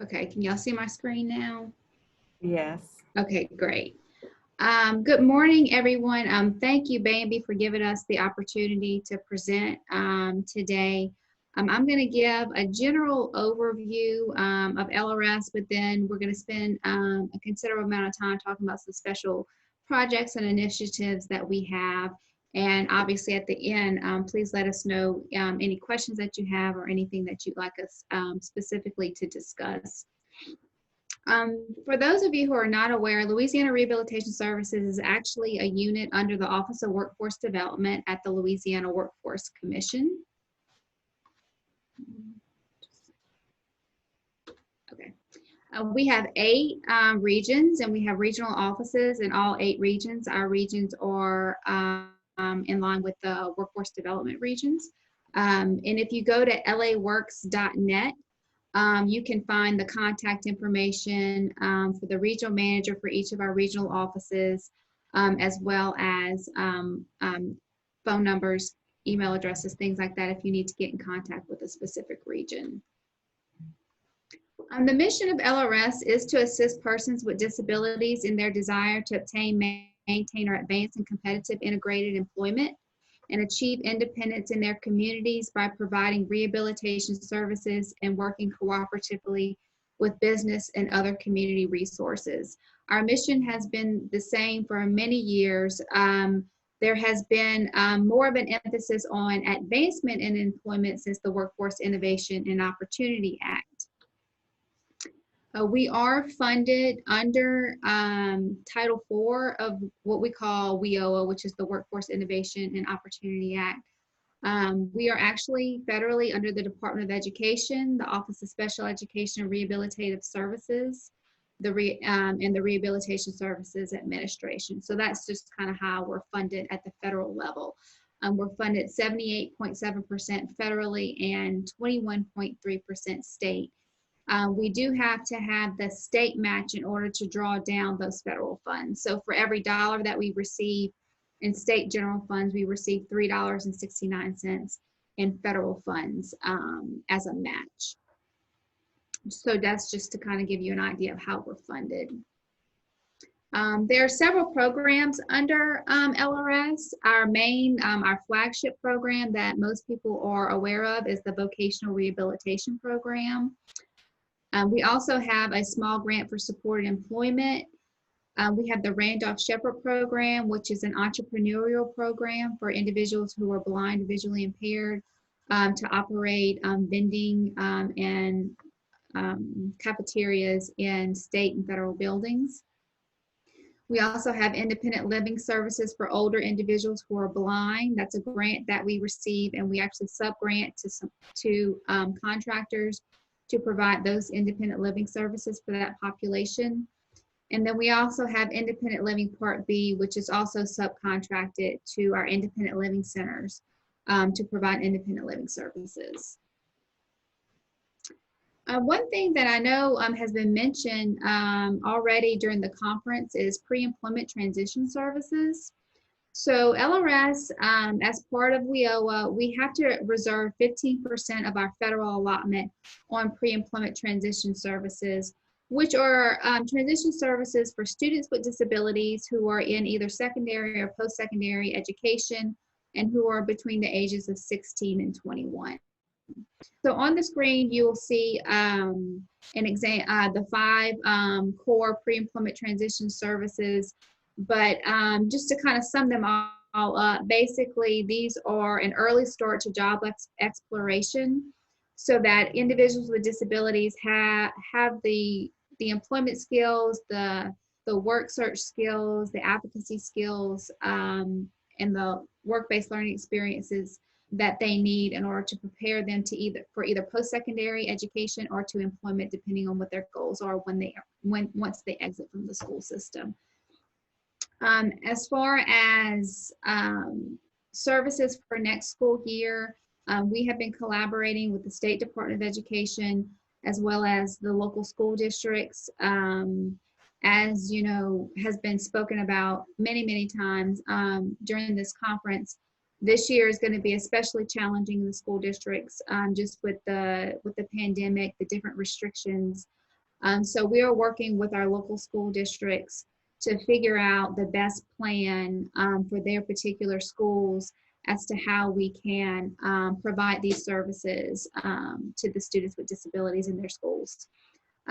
Okay, can y'all see my screen now? Yes. Okay, great. Good morning, everyone. Thank you, Bambi, for giving us the opportunity to present today. I'm going to give a general overview of LRS, but then we're going to spend a considerable amount of time talking about some special projects and initiatives that we have. And obviously at the end, please let us know any questions that you have or anything that you'd like us specifically to discuss. For those of you who are not aware, Louisiana Rehabilitation Services is actually a unit under the Office of Workforce Development at the Louisiana Workforce Commission. Okay. We have 8 regions, and we have regional offices in all 8 regions. Our regions are in line with the workforce development regions. And if you go to laworks.net, you can find the contact information for the regional manager for each of our regional offices, as well as phone numbers, email addresses, things like that if you need to get in contact with a specific region. The mission of LRS is to assist persons with disabilities in their desire to obtain, maintain, or advance in competitive integrated employment and achieve independence in their communities by providing rehabilitation services and working cooperatively with business and other community resources. Our mission has been the same for many years. There has been more of an emphasis on advancement in employment since the Workforce Innovation and Opportunity Act. We are funded under Title IV of what we call WIOA, which is the Workforce Innovation and Opportunity Act. We are actually federally under the Department of Education, the Office of Special Education and Rehabilitative Services, and the Rehabilitation Services Administration. So that's just kind of how we're funded at the federal level. We're funded 78.7% federally and 21.3% state. We do have to have the state match in order to draw down those federal funds. So for every dollar that we receive in state general funds, we receive $3.69 in federal funds as a match. So that's just to kind of give you an idea of how we're funded. There are several programs under LRS. Our main, our flagship program that most people are aware of is the Vocational Rehabilitation Program. We also have a small grant for supported employment. We have the Randolph Sheppard program, which is an entrepreneurial program for individuals who are blind, visually impaired, to operate vending and cafeterias in state and federal buildings. We also have independent living services for older individuals who are blind. That's a grant that we receive, and we actually sub-grant to contractors to provide those independent living services for that population. And then we also have Independent Living Part B, which is also subcontracted to our independent living centers to provide independent living services. One thing that I know has been mentioned already during the conference is pre-employment transition services. So LRS, as part of WIOA, we have to reserve 15% of our federal allotment on pre-employment transition services, which are transition services for students with disabilities who are in either secondary or post-secondary education and who are between the ages of 16 and 21. So on the screen, you will see the 5 core pre-employment transition services. But just to kind of sum them all up, basically these are an early start to job exploration so that individuals with disabilities have the employment skills, the work search skills, the advocacy skills, and the work-based learning experiences that they need in order to prepare them to for either post-secondary education or to employment, depending on what their goals are once they exit from the school system. As far as services for next school year, we have been collaborating with the State Department of Education as well as the local school districts. As you know, has been spoken about many times during this conference. This year is going to be especially challenging in the school districts, just with the pandemic, the different restrictions So we are working with our local school districts to figure out the best plan for their particular schools as to how we can provide these services to the students with disabilities in their schools.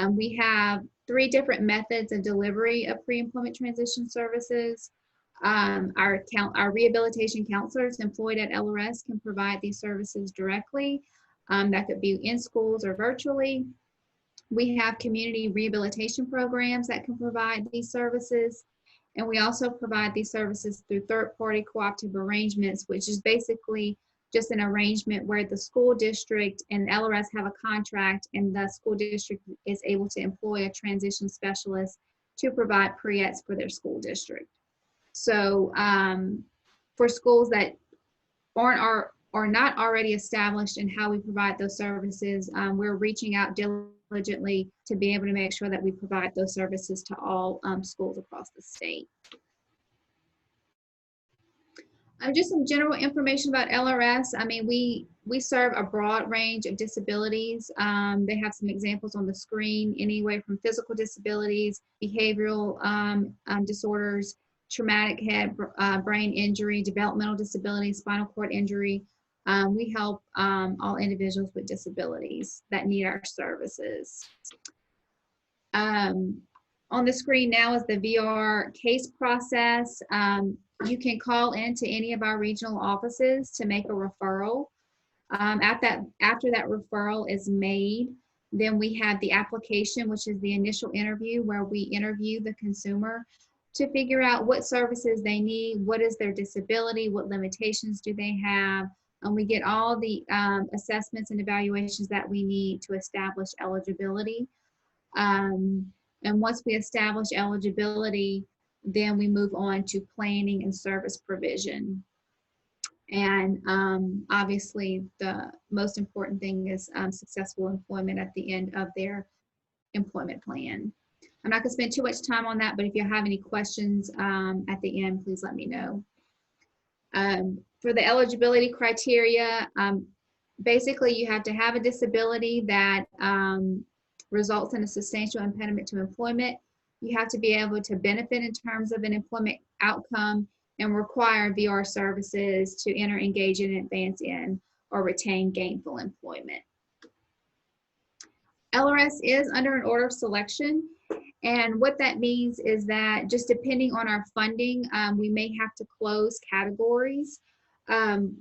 We have 3 different methods of delivery of pre-employment transition services. Our rehabilitation counselors employed at LRS can provide these services directly. That could be in schools or virtually. We have community rehabilitation programs that can provide these services. And we also provide these services through third-party cooperative arrangements, which is basically just an arrangement where the school district and LRS have a contract, and the school district is able to employ a transition specialist to provide pre-ets for their school district. So for schools that are not already established in how we provide those services, we're reaching out diligently to be able to make sure that we provide those services to all schools across the state. Just some general information about LRS. I mean, we serve a broad range of disabilities. They have some examples on the screen, anywhere from physical disabilities, behavioral disorders, traumatic head, brain injury, developmental disability, spinal cord injury. We help all individuals with disabilities that need our services. On the screen now is the VR case process. You can call into any of our regional offices to make a referral. After that referral is made, then we have the application, which is the initial interview, where we interview the consumer to figure out what services they need, what is their disability, what limitations do they have, and we get all the assessments and evaluations that we need to establish eligibility. And once we establish eligibility, then we move on to planning and service provision. And obviously, the most important thing is successful employment at the end of their employment plan. I'm not going to spend too much time on that, but if you have any questions at the end, please let me know. For the eligibility criteria, basically you have to have a disability that results in a substantial impediment to employment. You have to be able to benefit in terms of an employment outcome and require VR services to enter, engage in, advance in, or retain gainful employment. LRS is under an order of selection. And what that means is that just depending on our funding, we may have to close categories.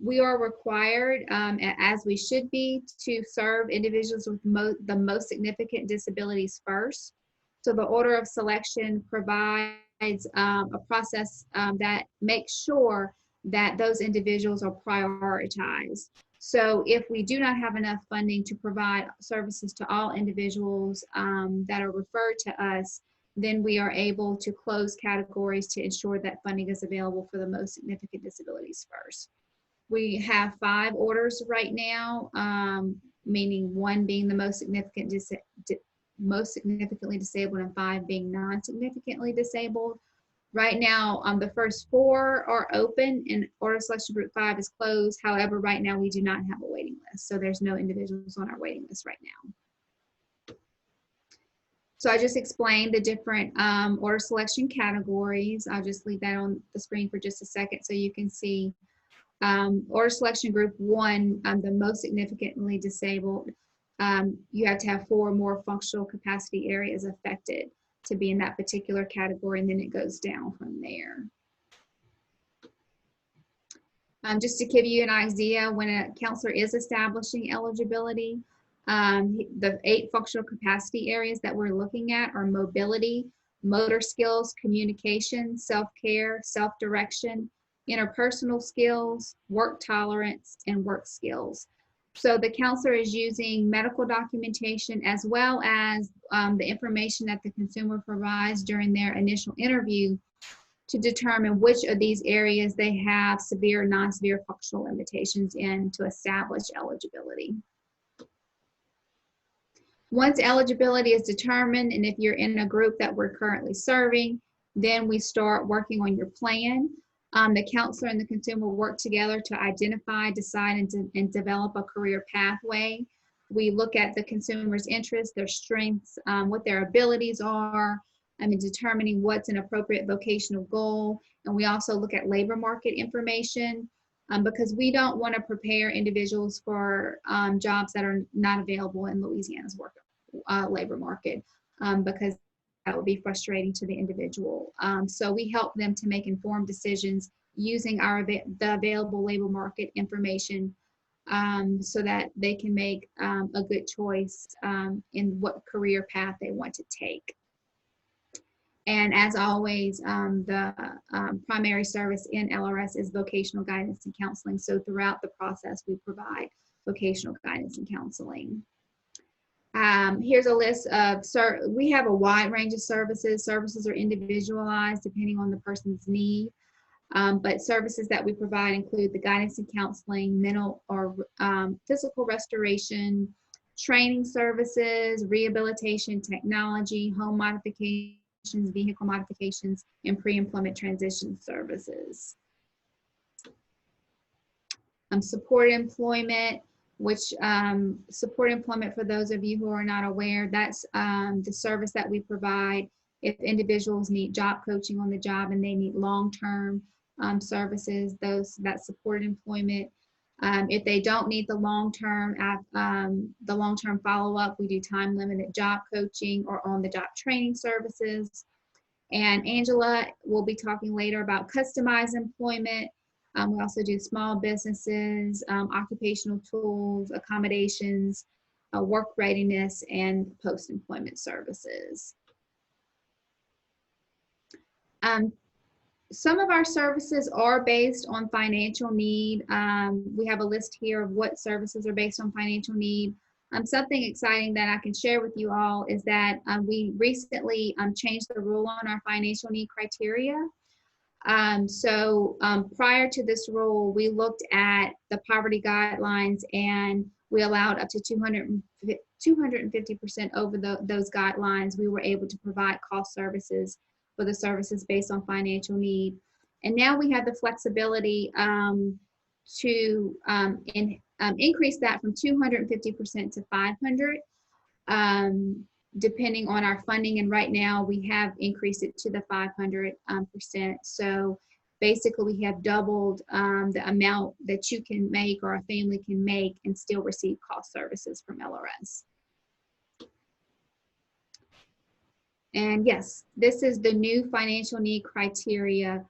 We are required, as we should be, to serve individuals with the most significant disabilities first. So the order of selection provides a process that makes sure that those individuals are prioritized. So if we do not have enough funding to provide services to all individuals that are referred to us, then we are able to close categories to ensure that funding is available for the most significant disabilities first. We have 5 orders right now, meaning 1 being the most significantly disabled and 5 being non-significantly disabled. Right now, the first 4 are open and order selection group 5 is closed. However, right now we do not have a waiting list, so there's no individuals on our waiting list right now. So I just explained the different order selection categories. I'll just leave that on the screen for just a second so you can see. Order selection group 1, the most significantly disabled, you have to have 4 or more functional capacity areas affected to be in that particular category, and then it goes down from there. Just to give you an idea, when a counselor is establishing eligibility, the 8 functional capacity areas that we're looking at are mobility, motor skills, communication, self-care, self-direction, interpersonal skills, work tolerance, and work skills. So the counselor is using medical documentation as well as the information that the consumer provides during their initial interview to determine which of these areas they have severe, non-severe functional limitations in to establish eligibility. Once eligibility is determined, and if you're in a group that we're currently serving, then we start working on your plan. The counselor and the consumer work together to identify, decide, and develop a career pathway. We look at the consumer's interests, their strengths, what their abilities are, and determining what's an appropriate vocational goal. And we also look at labor market information because we don't want to prepare individuals for jobs that are not available in Louisiana's labor market because that would be frustrating to the individual. So we help them to make informed decisions using the available labor market information so that they can make a good choice in what career path they want to take. And as always, the primary service in LRS is vocational guidance and counseling. So throughout the process, we provide vocational guidance and counseling. Here's a list of, we have a wide range of services. Services are individualized depending on the person's need. But services that we provide include the guidance and counseling, mental or physical restoration, training services, rehabilitation, technology, home modifications, vehicle modifications, and pre-employment transition services. Support employment, which support employment, for those of you who are not aware, that's the service that we provide if individuals need job coaching on the job and they need long-term services, that support employment. If they don't need the long-term follow-up, we do time-limited job coaching or on-the-job training services. And Angela will be talking later about customized employment. We also do small businesses, occupational tools, accommodations, work readiness, and post-employment services. Some of our services are based on financial need. We have a list here of what services are based on financial need. Something exciting that I can share with you all is that we recently changed the rule on our financial need criteria. Prior to this rule, we looked at the poverty guidelines and we allowed up to 250% over those guidelines. We were able to provide cost services for the services based on financial need. And now we have the flexibility to increase that from 250% to 500%, depending on our funding. And right now we have increased it to the 500%. So basically we have doubled the amount that you can make or a family can make and still receive cost services from LRS. And yes, this is the new financial need criteria.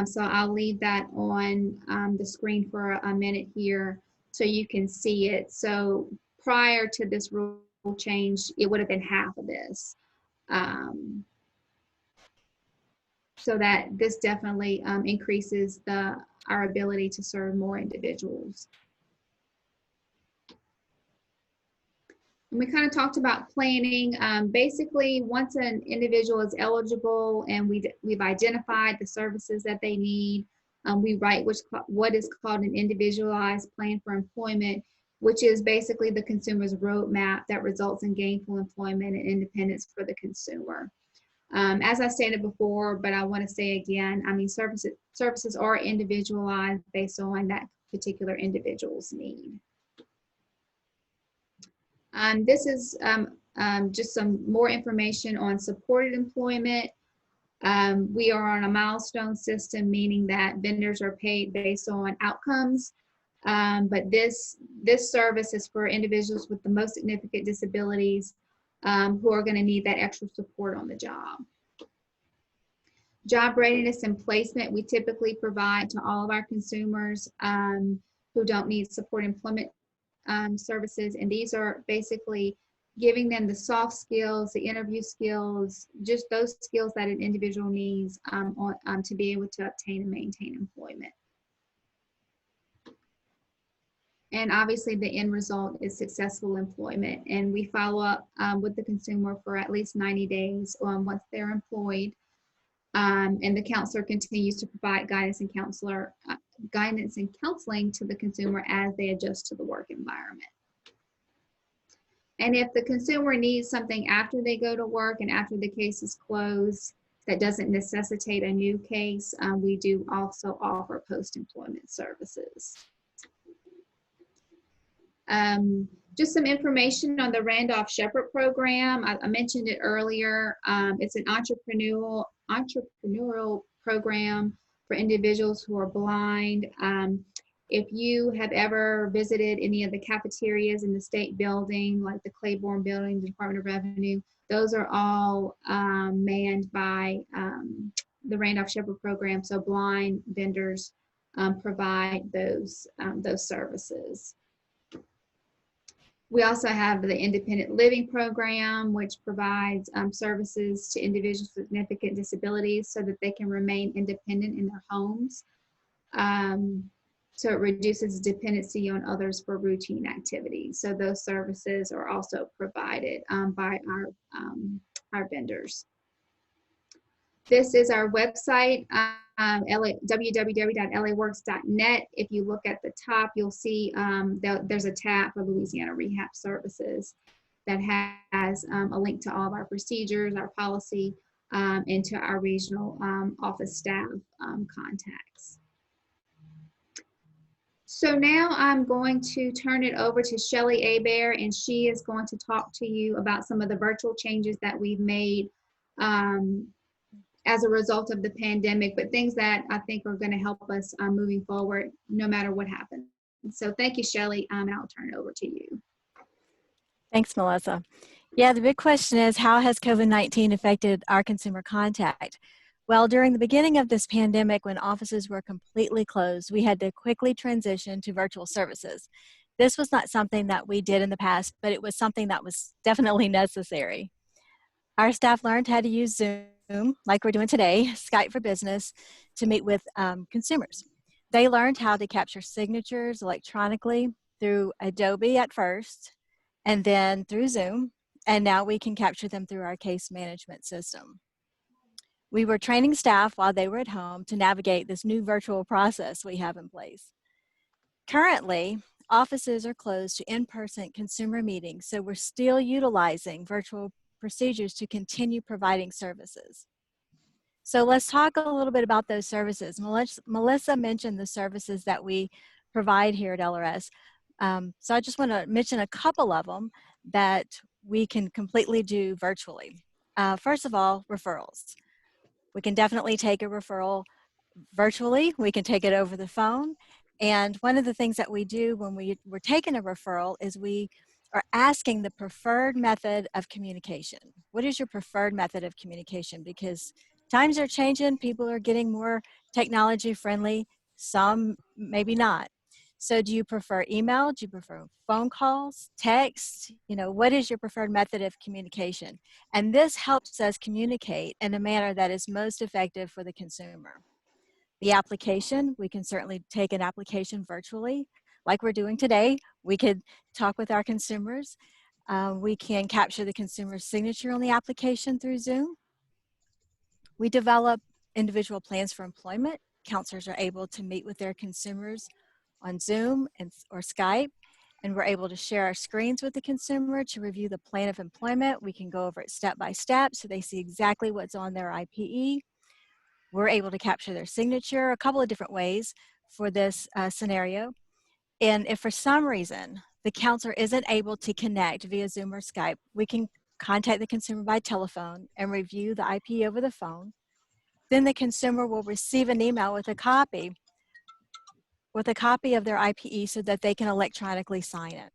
So I'll leave that on the screen for a minute here so you can see it. So prior to this rule change, it would have been half of this. So that this definitely increases our ability to serve more individuals. And we kind of talked about planning. Basically, once an individual is eligible and we've identified the services that they need, we write what is called an individualized plan for employment, which is basically the consumer's roadmap that results in gainful employment and independence for the consumer. As I stated before, but I want to say again, I mean, services are individualized based on that particular individual's need. This is just some more information on supported employment. We are on a milestone system, meaning that vendors are paid based on outcomes. But this service is for individuals with the most significant disabilities who are going to need that extra support on the job. Job readiness and placement, we typically provide to all of our consumers who don't need support employment services, and these are basically giving them the soft skills, the interview skills, just those skills that an individual needs to be able to obtain and maintain employment. And obviously the end result is successful employment, and we follow up with the consumer for at least 90 days once they're employed, and the counselor continues to provide guidance and counseling to the consumer as they adjust to the work environment. And if the consumer needs something after they go to work and after the case is closed that doesn't necessitate a new case, we do also offer post-employment services. Just some information on the Randolph Sheppard program. I mentioned it earlier. It's an entrepreneurial program for individuals who are blind. If you have ever visited any of the cafeterias in the state building, like the Claiborne building, the Department of Revenue, those are all manned by the Randolph Sheppard program. So blind vendors provide those services. We also have the Independent Living Program, which provides services to individuals with significant disabilities so that they can remain independent in their homes. So it reduces dependency on others for routine activities. So those services are also provided by our vendors. This is our website, www.laworks.net. If you look at the top, you'll see there's a tab for Louisiana Rehab Services that has a link to all of our procedures, our policy, and to our regional office staff contacts. So now I'm going to turn it over to Shelly Hebert, and she is going to talk to you about some of the virtual changes that we've made as a result of the pandemic, but things that I think are going to help us moving forward, no matter what happens. So thank you, Shelly, and I'll turn it over to you. Thanks, Melissa. Yeah, the big question is, how has COVID-19 affected our consumer contact? Well, during the beginning of this pandemic, when offices were completely closed, we had to quickly transition to virtual services. This was not something that we did in the past, but it was something that was definitely necessary. Our staff learned how to use Zoom, like we're doing today, Skype for Business, to meet with consumers. They learned how to capture signatures electronically through Adobe at first, and then through Zoom, and now we can capture them through our case management system. We were training staff while they were at home to navigate this new virtual process we have in place. Currently, offices are closed to in-person consumer meetings, so we're still utilizing virtual procedures to continue providing services. So let's talk a little bit about those services. Melissa mentioned the services that we provide here at LRS. So I just want to mention a couple of them that we can completely do virtually. First of all, referrals. We can definitely take a referral virtually. We can take it over the phone. And one of the things that we do when we're taking a referral is we are asking the preferred method of communication. What is your preferred method of communication? Because times are changing, people are getting more technology friendly, some maybe not. So do you prefer email? Do you prefer phone calls, text? You know, what is your preferred method of communication? And this helps us communicate in a manner that is most effective for the consumer. The application, we can certainly take an application virtually, like we're doing today. We could talk with our consumers. We can capture the consumer's signature on the application through Zoom. We develop individual plans for employment. Counselors are able to meet with their consumers on Zoom or Skype, and we're able to share our screens with the consumer to review the plan of employment. We can go over it step by step so they see exactly what's on their IPE. We're able to capture their signature a couple of different ways for this scenario. And if for some reason the counselor isn't able to connect via Zoom or Skype, we can contact the consumer by telephone and review the IPE over the phone. Then the consumer will receive an email with a copy of their IPE so that they can electronically sign it.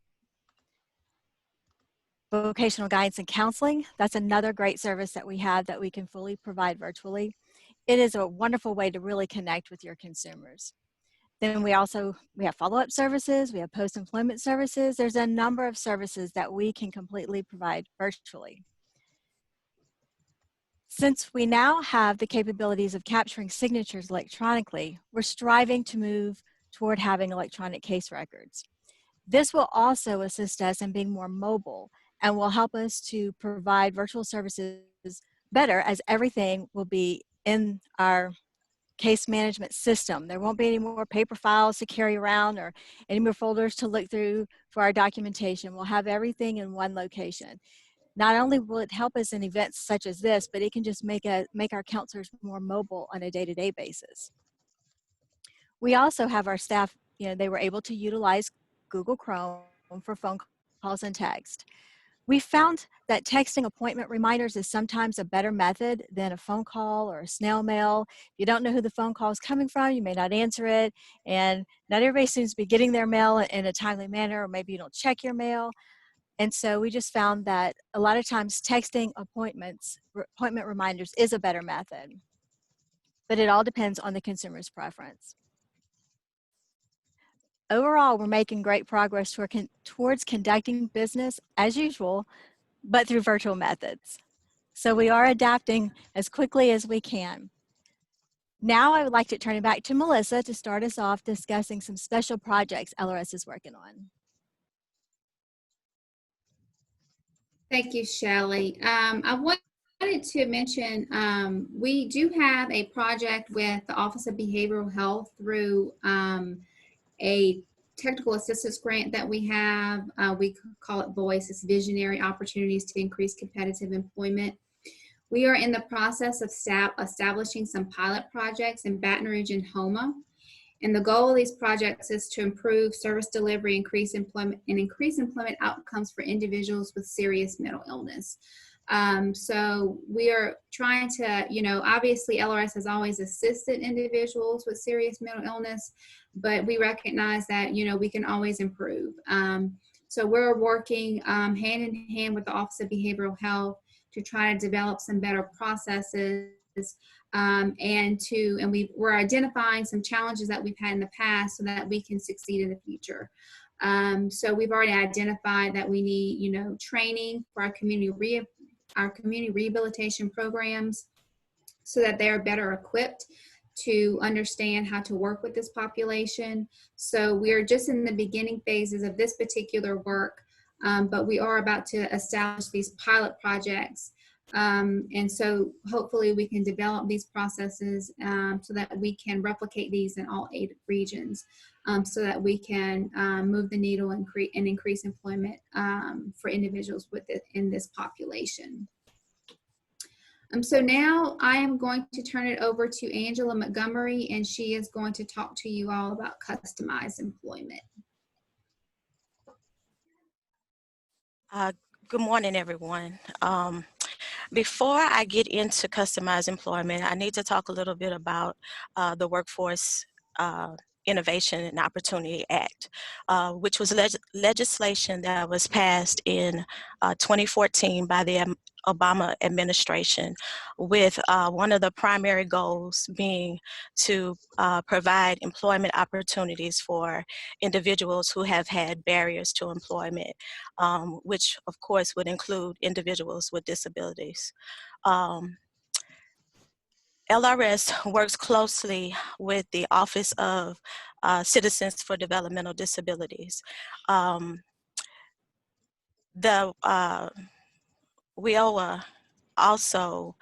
Vocational guidance and counseling, that's another great service that we have that we can fully provide virtually. It is a wonderful way to really connect with your consumers. Then we have follow-up services, we have post-employment services. There's a number of services that we can completely provide virtually. Since we now have the capabilities of capturing signatures electronically, we're striving to move toward having electronic case records. This will also assist us in being more mobile and will help us to provide virtual services better, as everything will be in our case management system. There won't be any more paper files to carry around or any more folders to look through for our documentation. We'll have everything in one location. Not only will it help us in events such as this, but it can just make our counselors more mobile on a day-to-day basis. We also have our staff, they were able to utilize Google Chrome for phone calls and text. We found that texting appointment reminders is sometimes a better method than a phone call or a snail mail. If you don't know who the phone call is coming from, you may not answer it, and not everybody seems to be getting their mail in a timely manner, or maybe you don't check your mail. And so we just found that a lot of times texting appointment reminders is a better method, but it all depends on the consumer's preference. Overall, we're making great progress towards conducting business as usual, but through virtual methods. So we are adapting as quickly as we can. Now I would like to turn it back to Melissa to start us off discussing some special projects LRS is working on. Thank you, Shelly. I wanted to mention we do have a project with the Office of Behavioral Health through a technical assistance grant that we have. We call it VOICE. It's Visionary Opportunities to Increase Competitive Employment. We are in the process of establishing some pilot projects in Baton Rouge and Houma. And the goal of these projects is to improve service delivery, increase employment outcomes for individuals with serious mental illness. So we are trying to, obviously LRS has always assisted individuals with serious mental illness, but we recognize that, we can always improve. So we're working hand in hand with the Office of Behavioral Health to try to develop some better processes, and we're identifying some challenges that we've had in the past so that we can succeed in the future. So we've already identified that we need, training for our community rehabilitation programs so that they're better equipped to understand how to work with this population. So we're just in the beginning phases of this particular work, but we are about to establish these pilot projects. And so hopefully we can develop these processes so that we can replicate these in all 8 regions, so that we can move the needle and increase employment for individuals in this population. So now I am going to turn it over to Angela Montgomery, and she is going to talk to you all about customized employment. Good morning, everyone. Before I get into customized employment, I need to talk a little bit about the Workforce Innovation and Opportunity Act, which was legislation that was passed in 2014 by the Obama administration, with one of the primary goals being to provide employment opportunities for individuals who have had barriers to employment, which of course would include individuals with disabilities. LRS works closely with the Office of Citizens for Developmental Disabilities. The WIOA also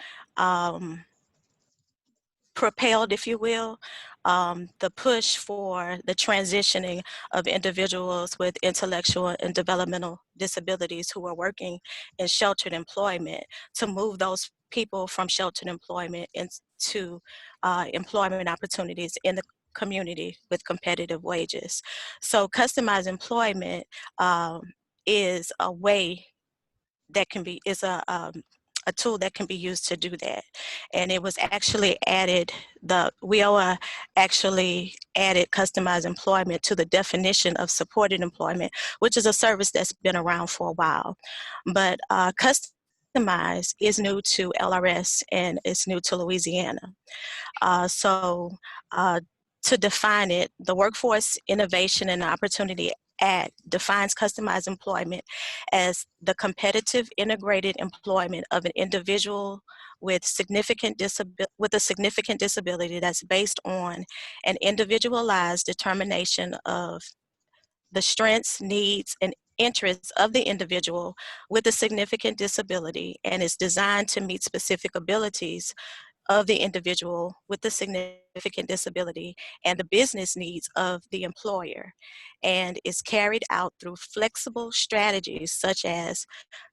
propelled, if you will, the push for the transitioning of individuals with intellectual and developmental disabilities who are working in sheltered employment, to move those people from sheltered employment into employment opportunities in the community with competitive wages. So customized employment is a way that can be, a tool that can be used to do that. And it was actually added, the WIOA actually added customized employment to the definition of supported employment, which is a service that's been around for a while. But customized is new to LRS and it's new to Louisiana. To define it, the Workforce Innovation and Opportunity Act defines customized employment as the competitive integrated employment of an individual with a significant disability that's based on an individualized determination of the strengths, needs, and interests of the individual with a significant disability, and is designed to meet specific abilities of the individual with the significant disability and the business needs of the employer, and is carried out through flexible strategies such as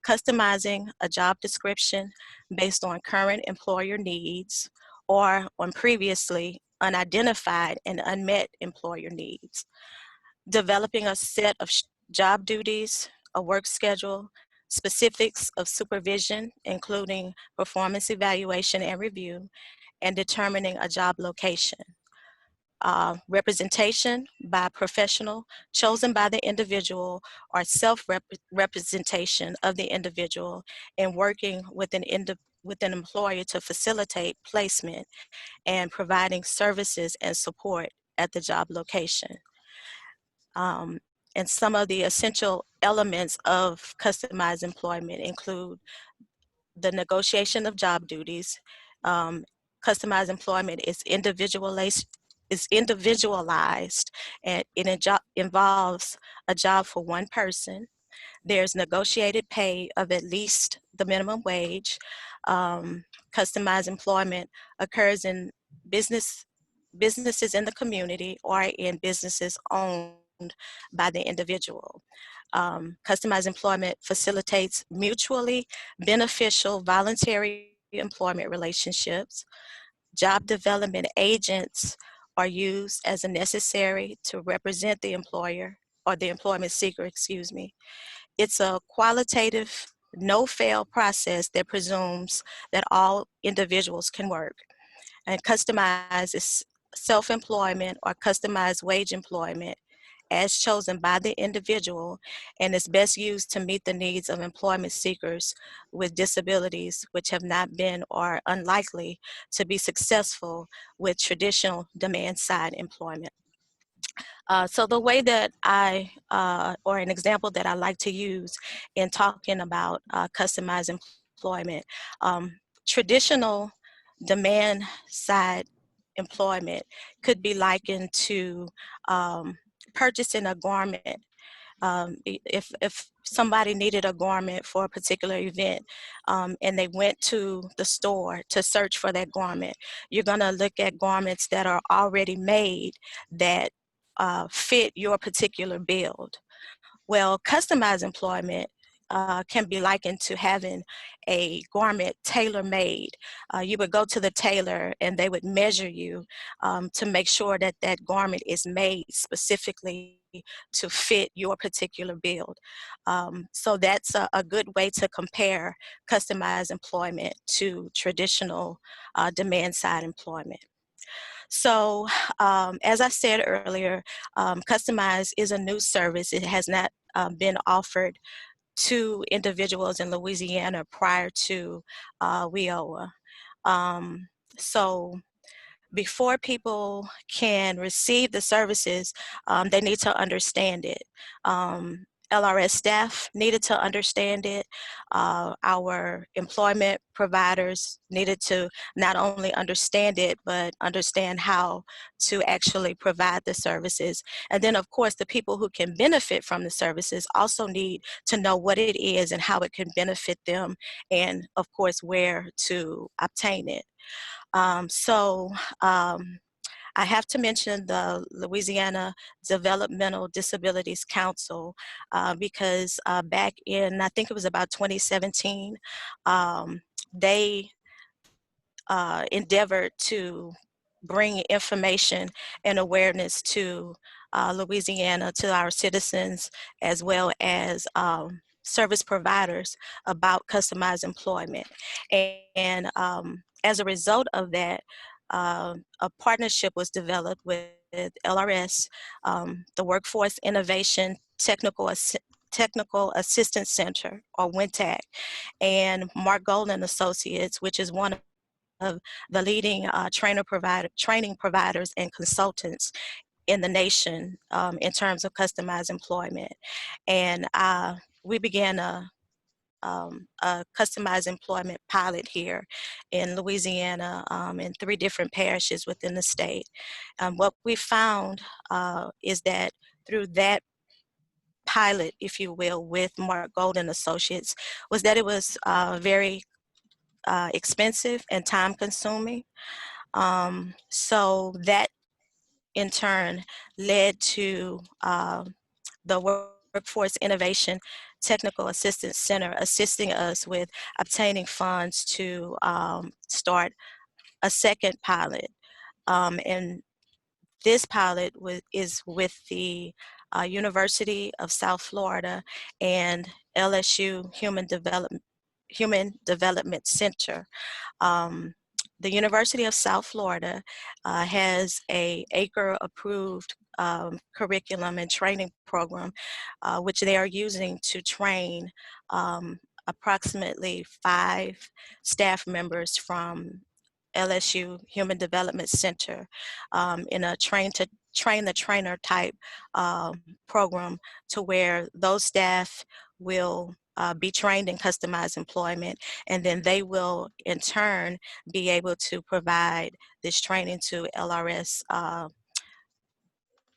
customizing a job description based on current employer needs or on previously unidentified and unmet employer needs, developing a set of job duties a work schedule, specifics of supervision, including performance evaluation and review, and determining a job location. Representation by professional chosen by the individual, or self-representation of the individual, and working with an employer to facilitate placement and providing services and support at the job location. And some of the essential elements of customized employment include the negotiation of job duties. Customized employment is individualized, and it involves a job for one person. There's negotiated pay of at least the minimum wage. Customized employment occurs in businesses in the community or in businesses owned by the individual. Customized employment facilitates mutually beneficial voluntary employment relationships. Job development agents are used as a necessary to represent the employer or the employment seeker, excuse me. It's a qualitative, no-fail process that presumes that all individuals can work. And customized is self-employment or customized wage employment as chosen by the individual, and is best used to meet the needs of employment seekers with disabilities which have not been or unlikely to be successful with traditional demand-side employment. So the way that or an example that I like to use in talking about customized employment, traditional demand-side employment could be likened to purchasing a garment. If somebody needed a garment for a particular event, and they went to the store to search for that garment, you're gonna look at garments that are already made that fit your particular build. Well, customized employment can be likened to having a garment tailor-made. You would go to the tailor and they would measure you to make sure that that garment is made specifically to fit your particular build. So that's a good way to compare customized employment to traditional demand-side employment. So as I said earlier, customized is a new service. It has not been offered to individuals in Louisiana prior to WIOA. So before people can receive the services, they need to understand it. LRS staff needed to understand it. Our employment providers needed to not only understand it, but understand how to actually provide the services. And then of course, the people who can benefit from the services also need to know what it is and how it can benefit them, and of course, where to obtain it. I have to mention the Louisiana Developmental Disabilities Council because back in, I think it was about 2017, they endeavored to bring information and awareness to Louisiana, to our citizens, as well as service providers about customized employment. And as a result of that, a partnership was developed with LRS, the Workforce Innovation Technical Assistance Center, or WINTAC, and Mark Golden Associates, which is one of the leading training providers and consultants in the nation in terms of customized employment. And we began a customized employment pilot here in Louisiana in 3 different parishes within the state. What we found is that through that pilot, if you will, with Mark Golden Associates, was that it was very expensive and time consuming. So that in turn led to the Workforce Innovation Technical Assistance Center assisting us with obtaining funds to start a second pilot. And this pilot is with the University of South Florida, and LSU Human Development Center. The University of South Florida has a ACRE approved curriculum and training program, which they are using to train approximately 5 staff members from LSU Human Development Center in a train the trainer type program, to where those staff will be trained in customized employment, and then they will in turn be able to provide this training to LRS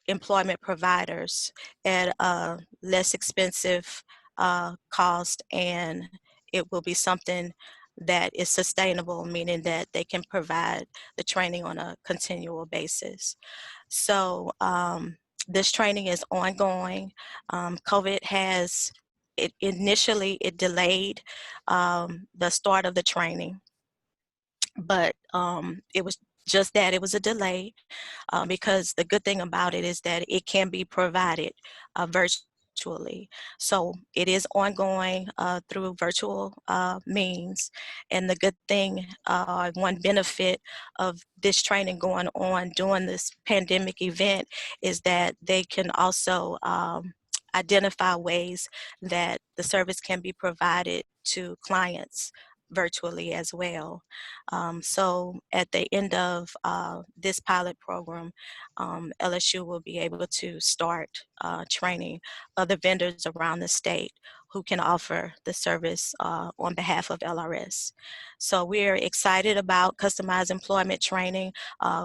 employment providers at a less expensive cost, and it will be something that is sustainable, meaning that they can provide the training on a continual basis. So this training is ongoing. COVID has, initially it delayed the start of the training, but it was just that, it was a delay, because the good thing about it is that it can be provided virtually. So it is ongoing through virtual means. And the good thing, one benefit of this training going on during this pandemic event, is that they can also identify ways that the service can be provided to clients virtually as well. So at the end of this pilot program, LSU will be able to start training other vendors around the state who can offer the service on behalf of LRS. So we're excited about customized employment training.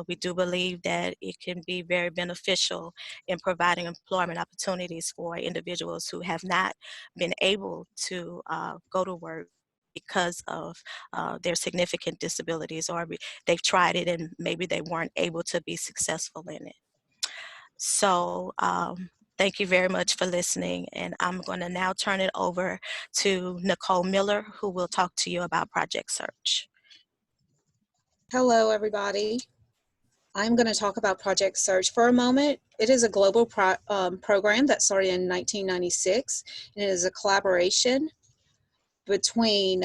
We do believe that it can be very beneficial in providing employment opportunities for individuals who have not been able to go to work because of their significant disabilities, or they've tried it and maybe they weren't able to be successful in it. So thank you very much for listening, and I'm going to now turn it over to Nicole Miller, who will talk to you about Project Search. Hello, everybody. I'm going to talk about Project Search for a moment. It is a global program that started in 1996, and it is a collaboration between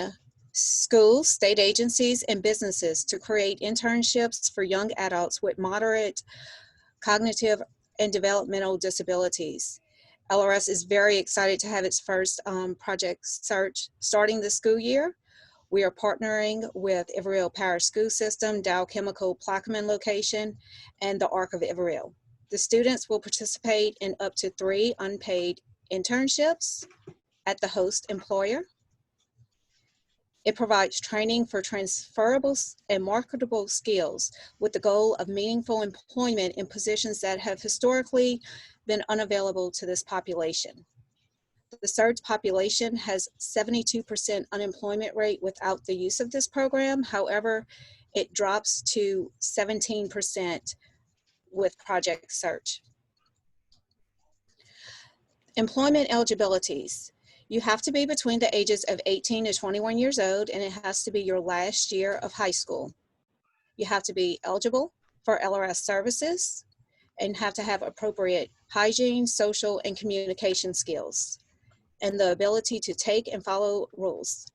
schools, state agencies, and businesses to create internships for young adults with moderate cognitive and developmental disabilities. LRS is very excited to have its first Project Search starting this school year. We are partnering with Ivorill Power School System, Dow Chemical Plaquemine location, and the Arc of Ivorill. The students will participate in up to 3 unpaid internships at the host employer. It provides training for transferable and marketable skills with the goal of meaningful employment in positions that have historically been unavailable to this population. The surge population has 72% unemployment rate without the use of this program. However, it drops to 17% with Project Search. Employment eligibilities. You have to be between the ages of 18 to 21 years old, and it has to be your last year of high school. You have to be eligible for LRS services and have to have appropriate hygiene, social, and communication skills, and the ability to take and follow rules.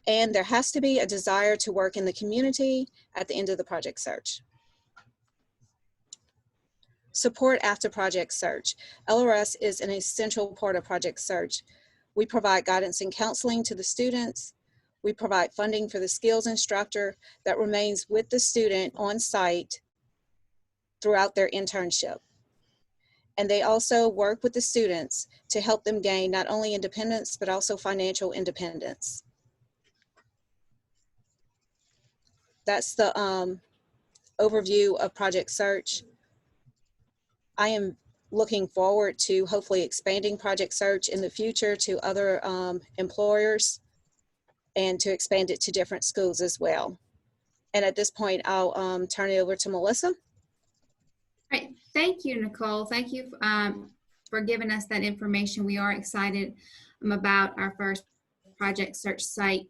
And there has to be a desire to work in the community at the end of the Project Search. Support after Project Search. LRS is an essential part of Project Search. We provide guidance and counseling to the students. We provide funding for the skills instructor that remains with the student on site throughout their internship. And they also work with the students to help them gain not only independence, but also financial independence. That's the overview of Project Search. I am looking forward to hopefully expanding Project Search in the future to other employers and to expand it to different schools as well. And at this point, I'll turn it over to Melissa. Right. Thank you, Nicole. Thank you for giving us that information. We are excited about our first Project Search site.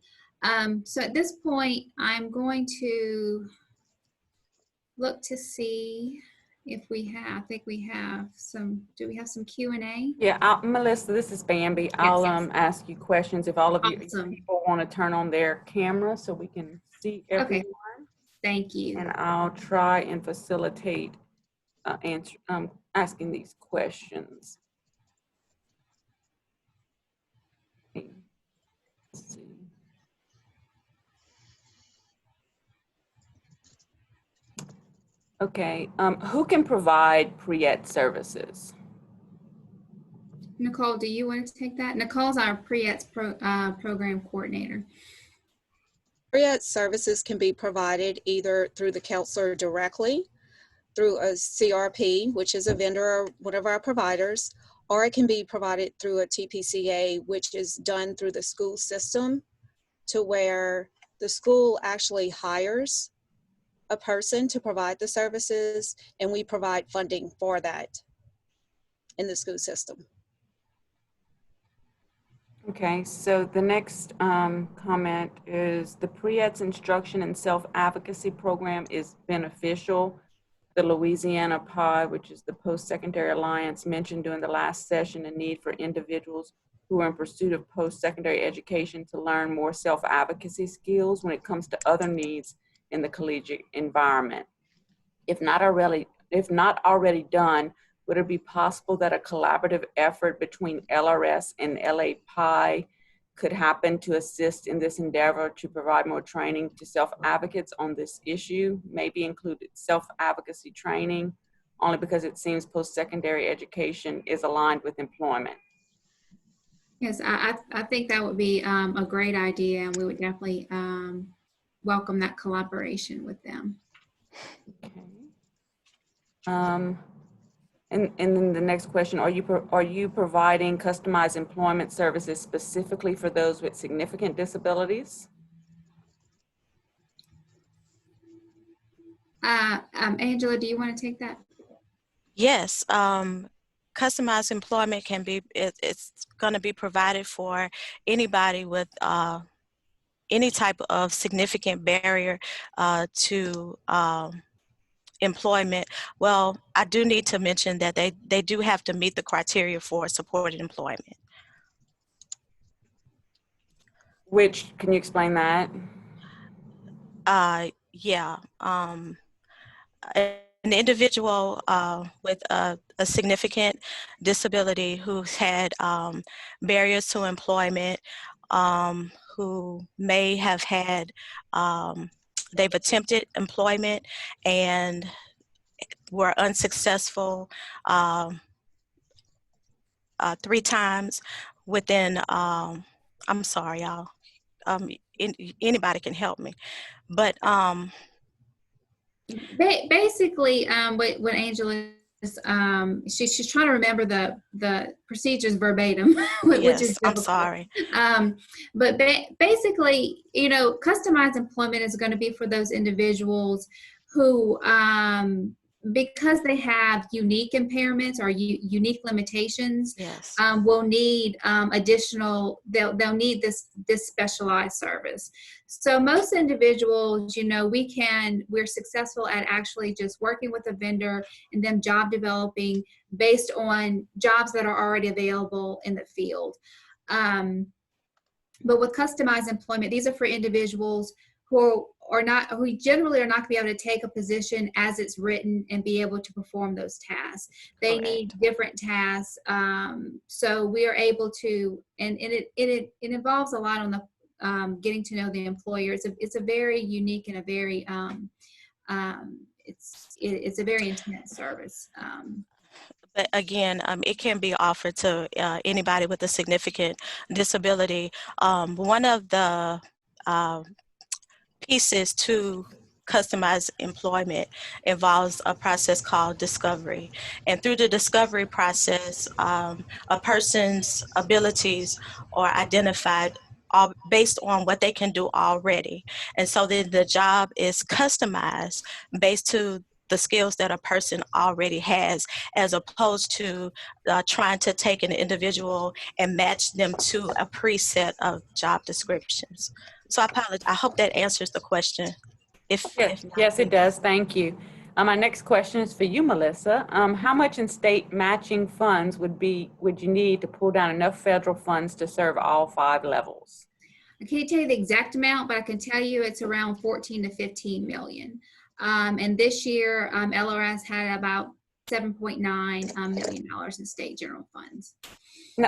So at this point, I'm going to look to see if we have, I think we have some, do we have some Q&A? Yeah, Melissa, this is Bambi. I'll ask you questions if all of you Awesome. people want to turn on their camera so we can see everyone. Okay, thank you. And I'll try and facilitate asking these questions. Okay. Let's see. Okay, who can provide pre-ed services? Nicole, do you want to take that? Nicole's our pre-ed program coordinator. Pre-ed services can be provided either through the counselor directly, through a CRP, which is a vendor or one of our providers, or it can be provided through a TPCA, which is done through the school system, to where the school actually hires a person to provide the services, and we provide funding for that in the school system. Okay, so the next comment is the pre-ed's instruction and self-advocacy program is beneficial. The Louisiana POD, which is the Post-Secondary Alliance, mentioned during the last session the need for individuals who are in pursuit of post-secondary education to learn more self-advocacy skills when it comes to other needs in the collegiate environment. If not already done, would it be possible that a collaborative effort between LRS and LA PI could happen to assist in this endeavor to provide more training to self-advocates on this issue, maybe include self-advocacy training, only because it seems post-secondary education is aligned with employment? Yes, I think that would be a great idea, and we would definitely welcome that collaboration with them. Okay. And then the next question, are you providing customized employment services specifically for those with significant disabilities? Angela, do you want to take that? Yes, customized employment can be, it's going to be provided for anybody with any type of significant barrier to employment. Well, I do need to mention that they do have to meet the criteria for supported employment. Which, can you explain that? Yeah, an individual with a significant disability who's had barriers to employment, who may have had, they've attempted employment and were unsuccessful 3 times within, I'm sorry, y'all, anybody can help me, but basically what Angela is, she's trying to remember the procedures verbatim, which yes, is I'm difficult. sorry. But basically, you know, customized employment is going to be for those individuals who, because they have unique impairments or unique limitations, Yes. will need additional, they'll need this specialized service. So most individuals, you know, we're successful at actually just working with a vendor and then job developing based on jobs that are already available in the field. But with customized employment, these are for individuals who generally are not going to be able to take a position as it's written and be able to perform those tasks. They Correct. need different tasks. So we are able to, and it involves a lot on the getting to know the employer. It's a very unique and a very it's a very intense service. But again, it can be offered to anybody with a significant disability. One of the pieces to customized employment involves a process called discovery. And through the discovery process, a person's abilities are identified based on what they can do already. And so then the job is customized based to the skills that a person already has, as opposed to trying to take an individual and match them to a preset of job descriptions. So I apologize. I hope that answers the question. If not, Yes, it does. Thank you. My next question is for you, Melissa. How much in state matching funds would you need to pull down enough federal funds to serve all 5 levels? I can't tell you the exact amount, but I can tell you it's around 14 to 15 million. And this year, LRS had about $7.9 million in state general funds.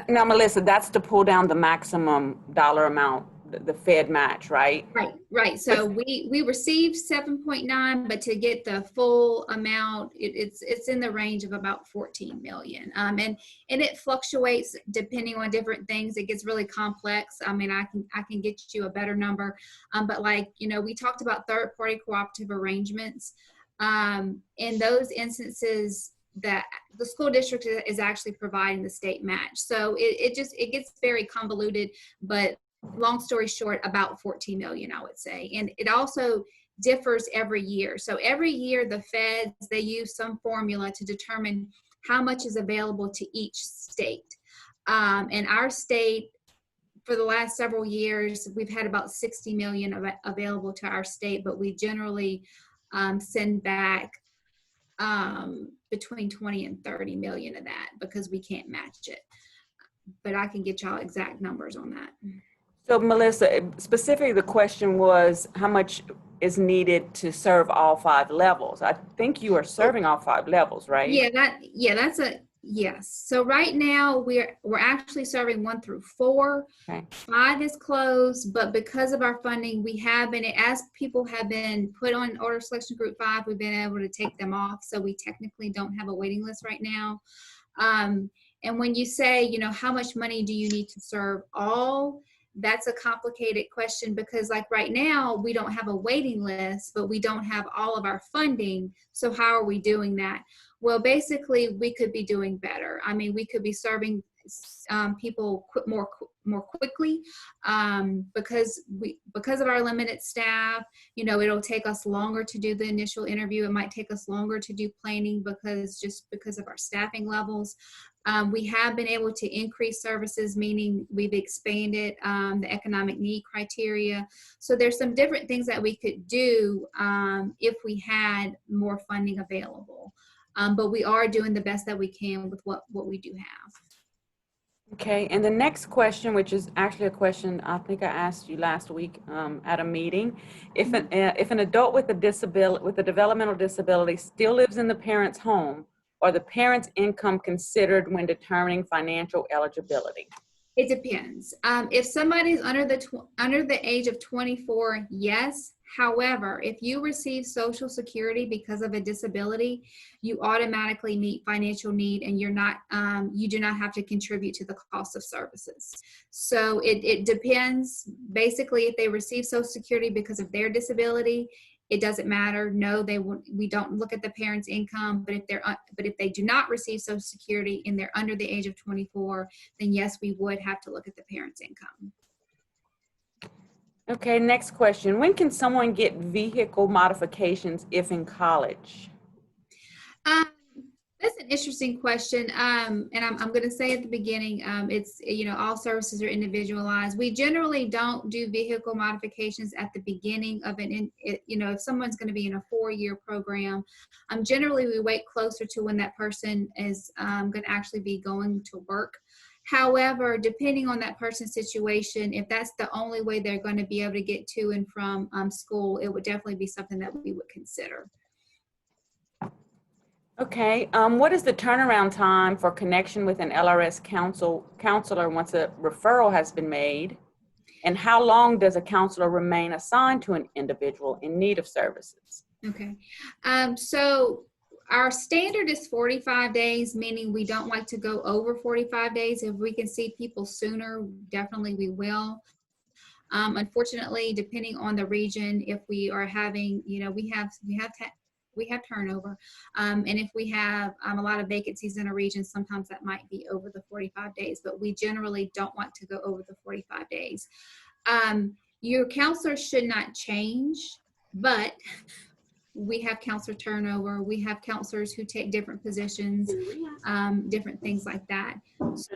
Now, Melissa, that's to pull down the maximum dollar amount, the Fed match, right? Right. So we received 7.9, but to get the full amount, it's in the range of about 14 million. And it fluctuates depending on different things. It gets really complex. I mean, I can get you a better number. But like, we talked about third-party cooperative arrangements. In those instances, that the school district is actually providing the state match. So it gets very convoluted, but long story short, about 14 million, I would say. And it also differs every year. So every year the feds, they use some formula to determine how much is available to each state. And our state, for the last several years, we've had about 60 million available to our state, but we generally send back between 20 and 30 million of that because we can't match it. But I can get y'all exact numbers on that. So Melissa, specifically the question was how much is needed to serve all 5 levels. I think you are serving all 5 levels, right? Yes. So right now we're actually serving 1 through 4. Okay. 5 is closed, but because of our funding, we have been, as people have been put on order selection group 5, we've been able to take them off. So we technically don't have a waiting list right now. And when you say, how much money do you need to serve all? That's a complicated question because like right now we don't have a waiting list, but we don't have all of our funding. So how are we doing that? Well, basically we could be doing better. I mean, we could be serving people more quickly because of our limited staff. It'll take us longer to do the initial interview. It might take us longer to do planning because of our staffing levels. We have been able to increase services, meaning we've expanded the economic need criteria. So there's some different things that we could do if we had more funding available. But we are doing the best that we can with what we do have. Okay, and the next question, which is actually a question I think I asked you last week at a meeting, if an adult with a developmental disability still lives in the parent's home, are the parent's income considered when determining financial eligibility? It depends. If somebody's under the age of 24, yes. However, if you receive Social Security because of a disability, you automatically meet financial need, and you do not have to contribute to the cost of services. So it depends. Basically, if they receive Social Security because of their disability, it doesn't matter. No, we don't look at the parent's income. But if they do not receive Social Security and they're under the age of 24, then yes, we would have to look at the parent's income. Okay, next question. When can someone get vehicle modifications if in college? That's an interesting question. And I'm going to say at the beginning, it's, all services are individualized. We generally don't do vehicle modifications at the beginning of if someone's going to be in a 4-year program, generally we wait closer to when that person is going to actually be going to work. However, depending on that person's situation, if that's the only way they're going to be able to get to and from school, it would definitely be something that we would consider. Okay, what is the turnaround time for connection with an LRS counselor once a referral has been made? And how long does a counselor remain assigned to an individual in need of services? Okay, so our standard is 45 days, meaning we don't like to go over 45 days. If we can see people sooner, definitely we will. Unfortunately, depending on the region, if we are having, we have turnover. And if we have a lot of vacancies in a region, sometimes that might be over the 45 days, but we generally don't want to go over the 45 days. Your counselor should not change, but we have counselor turnover. We have counselors who take different positions, different things like that.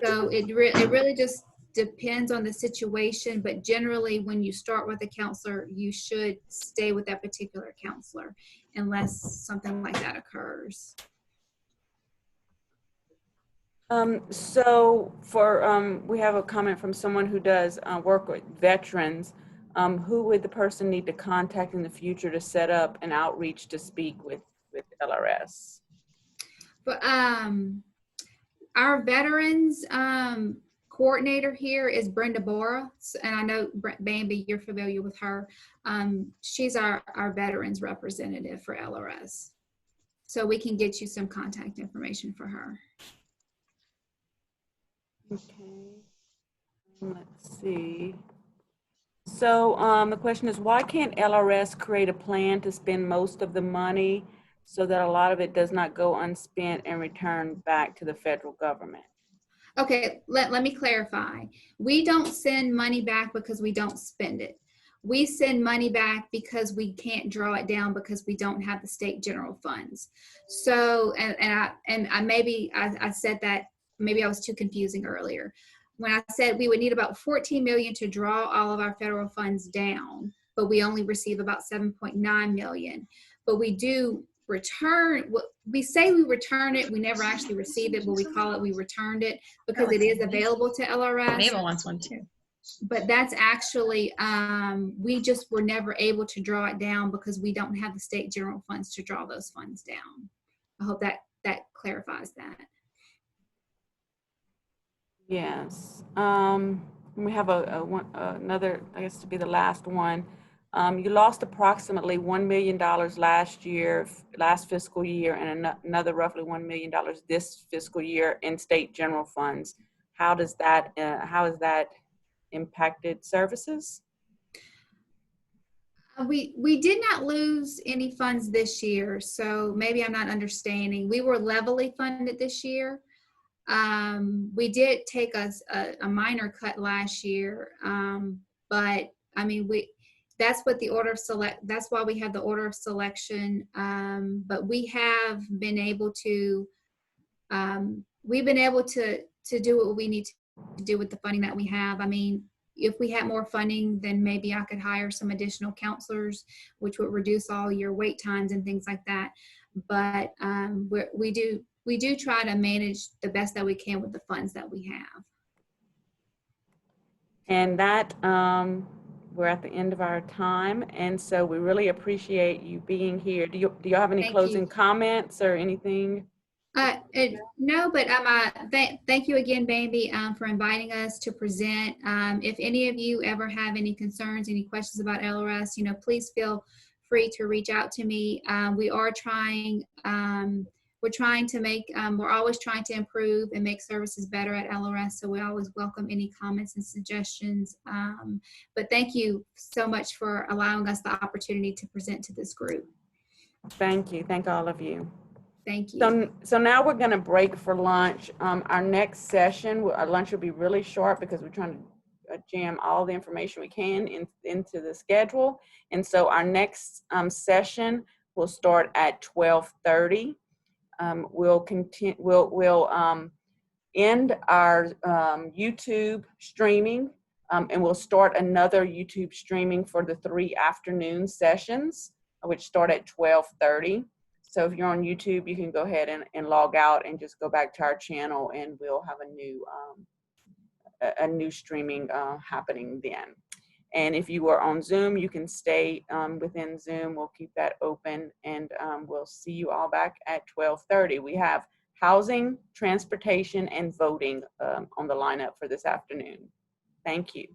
So it really just depends on the situation, but generally when you start with a counselor, you should stay with that particular counselor unless something like that occurs. So for, we have a comment from someone who does work with veterans. Who would the person need to contact in the future to set up an outreach to speak with LRS? But our veterans coordinator here is Brenda Bora, and I know Bambi, you're familiar with her. She's our veterans representative for LRS, so we can get you some contact information for her. Okay, let's see. So the question is, why can't LRS create a plan to spend most of the money so that a lot of it does not go unspent and return back to the federal government? Okay, let me clarify. We don't send money back because we don't spend it. We send money back because we can't draw it down because we don't have the state general funds. So, I said that, maybe I was too confusing earlier. When I said we would need about 14 million to draw all of our federal funds down, but we only receive about 7.9 million. But we do return, we say we return it, we never actually receive it, but we call it we returned it because it is available to LRS. Mabel wants one too. But that's actually, we just were never able to draw it down because we don't have the state general funds to draw those funds down. I hope that clarifies that. Yes. We have another, I guess to be the last one. You lost approximately $1 million last fiscal year, and another roughly $1 million this fiscal year in state general funds. How has that impacted services? We did not lose any funds this year, so maybe I'm not understanding. We were levelly funded this year. We did take a minor cut last year, but I mean, that's what the order of that's why we have the order of selection. But we have been able to, we've been able to do what we need to do with the funding that we have. I mean, if we had more funding, then maybe I could hire some additional counselors, which would reduce all your wait times and things like that. But we do try to manage the best that we can with the funds that we have. And that, we're at the end of our time. And so we really appreciate you being here. Do you have any closing comments or anything? No, but thank you again, Bambi, for inviting us to present. If any of you ever have any concerns, any questions about LRS, please feel free to reach out to me. We are trying, we're always trying to improve and make services better at LRS. So we always welcome any comments and suggestions. But thank you so much for allowing us the opportunity to present to this group. Thank you. Thank all of you. Thank you. So now we're going to break for lunch. Our next session, our lunch will be really short because we're trying to jam all the information we can into the schedule. And so our next session will start at 12:30. We'll end our YouTube streaming, and we'll start another YouTube streaming for the 3 afternoon sessions, which start at 12:30. So if you're on YouTube, you can go ahead and log out and just go back to our channel, and we'll have a new streaming happening then. And if you are on Zoom, you can stay within Zoom. We'll keep that open, and we'll see you all back at 12:30. We have housing, transportation, and voting on the lineup for this afternoon. Thank you.